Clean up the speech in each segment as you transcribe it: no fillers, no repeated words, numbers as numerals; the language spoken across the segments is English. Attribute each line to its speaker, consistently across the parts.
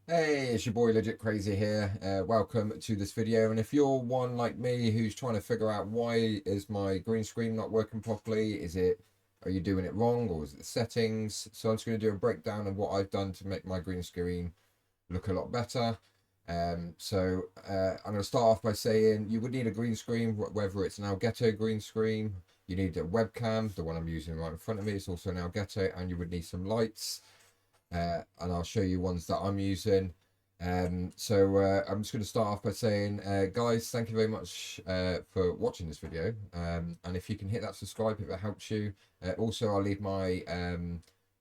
Speaker 1: Hey, it's your boy Legit Crazy here. Welcome to this video. And if you're one like me who's trying to figure out why is my green screen not working properly, are you doing it wrong or is it the settings? So I'm just going to do a breakdown of what I've done to make my green screen look a lot better. I'm going to start off by saying you would need a green screen, whether it's an Elgato green screen, you need a webcam, the one I'm using right in front of me is also an Elgato, and you would need some lights. And I'll show you ones that I'm using. I'm just going to start off by saying, guys, thank you very much for watching this video. And if you can hit that subscribe if it helps you. Also, I'll leave my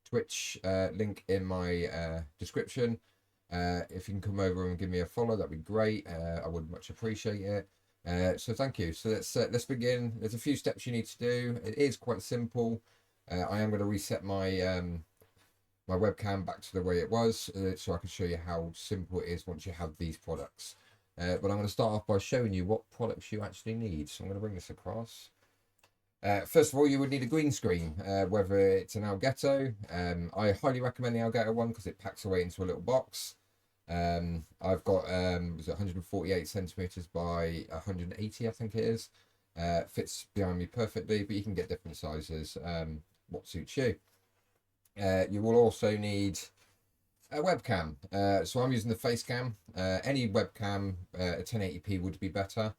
Speaker 1: Twitch link in my description. If you can come over and give me a follow, that'd be great. I would much appreciate it. So thank you. So let's begin. There's a few steps you need to do. It is quite simple. I am going to reset my webcam back to the way it was so I can show you how simple it is once you have these products. But I'm going to start off by showing you what products you actually need. So I'm going to bring this across. First of all, you would need a green screen, whether it's an Elgato. I highly recommend the Elgato one because it packs away into a little box. I've got was it 148 centimeters by 180, I think it is. Fits behind me perfectly, but you can get different sizes. What suits you. You will also need a webcam. So I'm using the face cam. Any webcam, a 1080p would be better.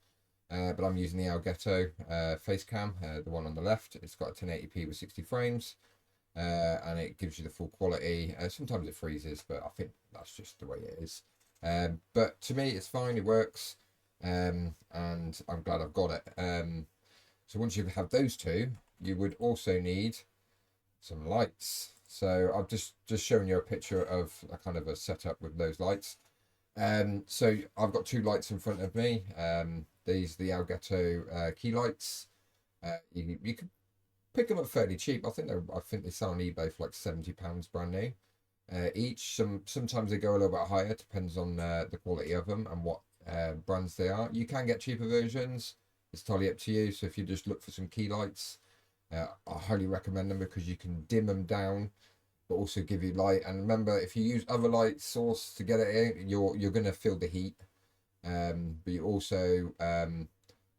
Speaker 1: But I'm using the Elgato face cam, the one on the left. It's got a 1080p with 60 frames. And it gives you the full quality. Sometimes it freezes, but I think that's just the way it is. But to me, it's fine. It works. And I'm glad I've got it. So once you have those two, you would also need some lights. So I've just shown you a picture of a kind of a setup with those lights. So I've got two lights in front of me. These are the Elgato key lights. You can pick them up fairly cheap. I think they sell on eBay for like £70 brand new. Each. Sometimes they go a little bit higher, depends on the quality of them and what brands they are. You can get cheaper versions. It's totally up to you. So if you just look for some key lights, I highly recommend them because you can dim them down, but also give you light. And remember, if you use other light source to get it in, you're gonna feel the heat. But you also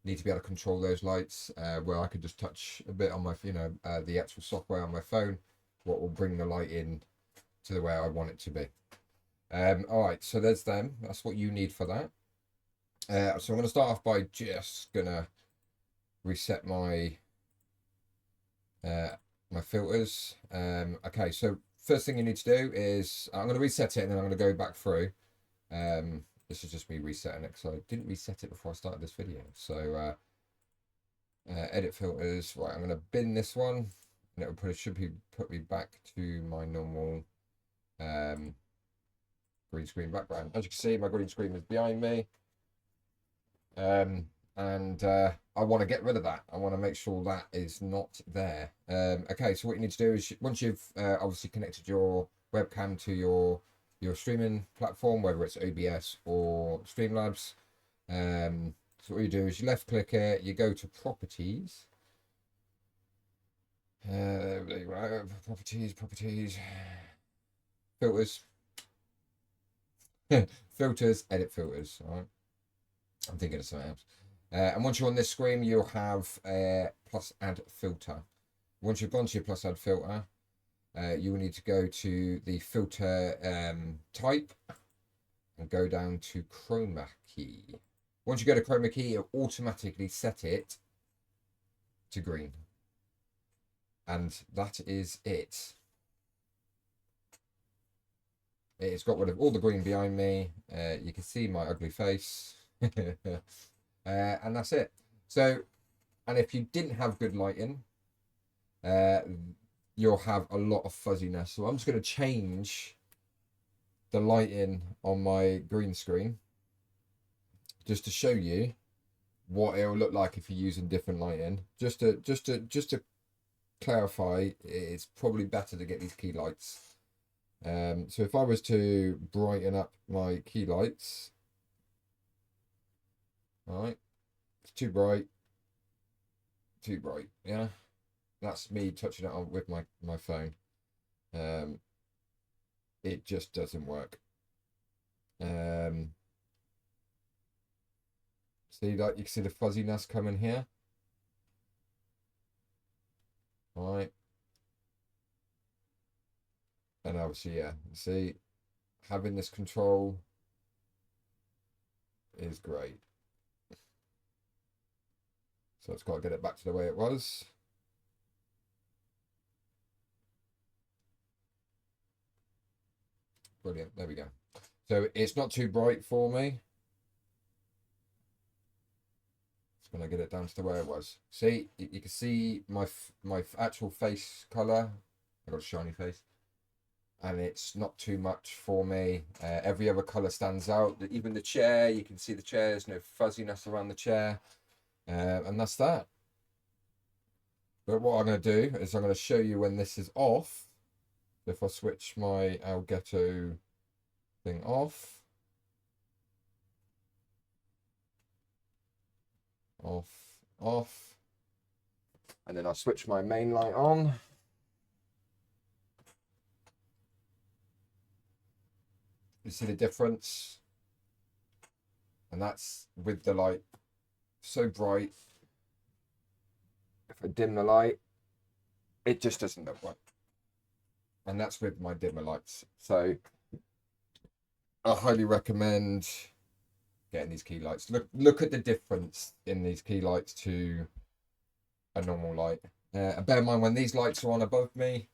Speaker 1: need to be able to control those lights. Where I could just touch a bit on my, the actual software on my phone, what will bring the light in to the way I want it to be. All right, so there's them. That's what you need for that. So I'm gonna start off by just gonna reset my filters. Okay, so first thing you need to do is I'm going to reset it and then I'm going to go back through. This is just me resetting it because I didn't reset it before I started this video. So edit filters. Right, I'm going to bin this one and should put me back to my normal green screen background. As you can see, my green screen is behind me. And I want to get rid of that. I want to make sure that is not there. Okay, so what you need to do is once you've obviously connected your webcam to your streaming platform, whether it's OBS or Streamlabs, so what you do is you left click it, you go to properties. Properties, filters, filters, edit filters. All right, I'm thinking of something else. And once you're on this screen, you'll have plus add filter. Once you've gone to your plus add filter, you will need to go to the filter type and go down to Chroma key. Once you go to Chroma key, it'll automatically set it to green. And that is it. It's got rid of all the green behind me. You can see my ugly face. And that's it. So, and if you didn't have good lighting, you'll have a lot of fuzziness. So I'm just going to change the lighting on my green screen just to show you what it will look like if you're using different lighting. Just to clarify, it's probably better to get these key lights. So if I was to brighten up my key lights, all right, it's too bright, yeah. That's me touching it on with my phone. It just doesn't work. See that, you can see the fuzziness coming here. All right. And obviously, yeah, see, having this control is great. So it's got to get it back to the way it was. Brilliant, there we go. So it's not too bright for me. Just gonna get it down to where it was. See, you can see my actual face color. I got a shiny face. And it's not too much for me. Every other color stands out. Even the chair, you can see the chair, there's no fuzziness around the chair. And that's that. But what I'm going to do is I'm going to show you when this is off. If I switch my Elgato thing off. Off. And then I switch my main light on. You see the difference? And that's with the light so bright. If I dim the light, it just doesn't look right. And that's with my dimmer lights. So I highly recommend getting these key lights. Look at the difference in these key lights to a normal light. Bear in mind, when these lights are on above me,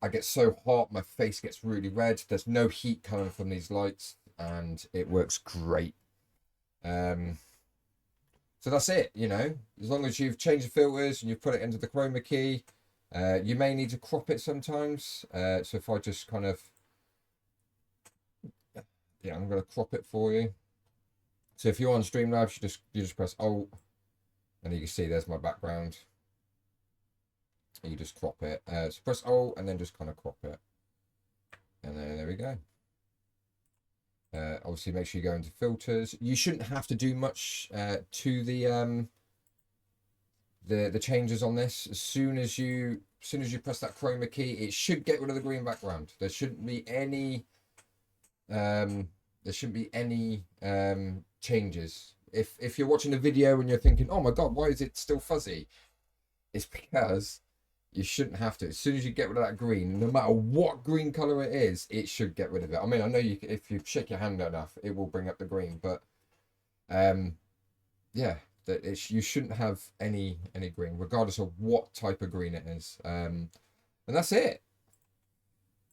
Speaker 1: I get so hot, my face gets really red. There's no heat coming from these lights, and it works great. So that's it, you know. As long as you've changed the filters and you've put it into the chroma key, you may need to crop it sometimes. So if I just kind of, yeah, I'm going to crop it for you. So if you're on Streamlabs, you just press Alt, and you can see there's my background. You just crop it. So press Alt and then just kind of crop it, and then there we go. Obviously, make sure you go into filters. You shouldn't have to do much to the changes on this. As soon as you press that chroma key, it should get rid of the green background. There shouldn't be any changes. If you're watching a video and you're thinking, oh my god, why is it still fuzzy? It's because you shouldn't have to. As soon as you get rid of that green, no matter what green color it is, it should get rid of it. I mean, I know if you shake your hand enough, it will bring up the green, but yeah, you shouldn't have any green, regardless of what type of green it is. And that's it.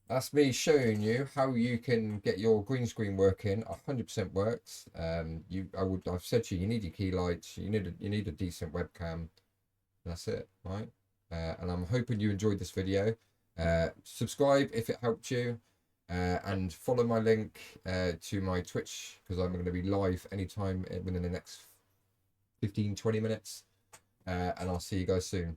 Speaker 1: That's me showing you how you can get your green screen working. 100% works. I've said to you, you need your key lights, you need a decent webcam. That's it, right? And I'm hoping you enjoyed this video. Subscribe if it helped you, and follow my link to my Twitch, because I'm going to be live anytime within the next 15-20 minutes, and I'll see you guys soon.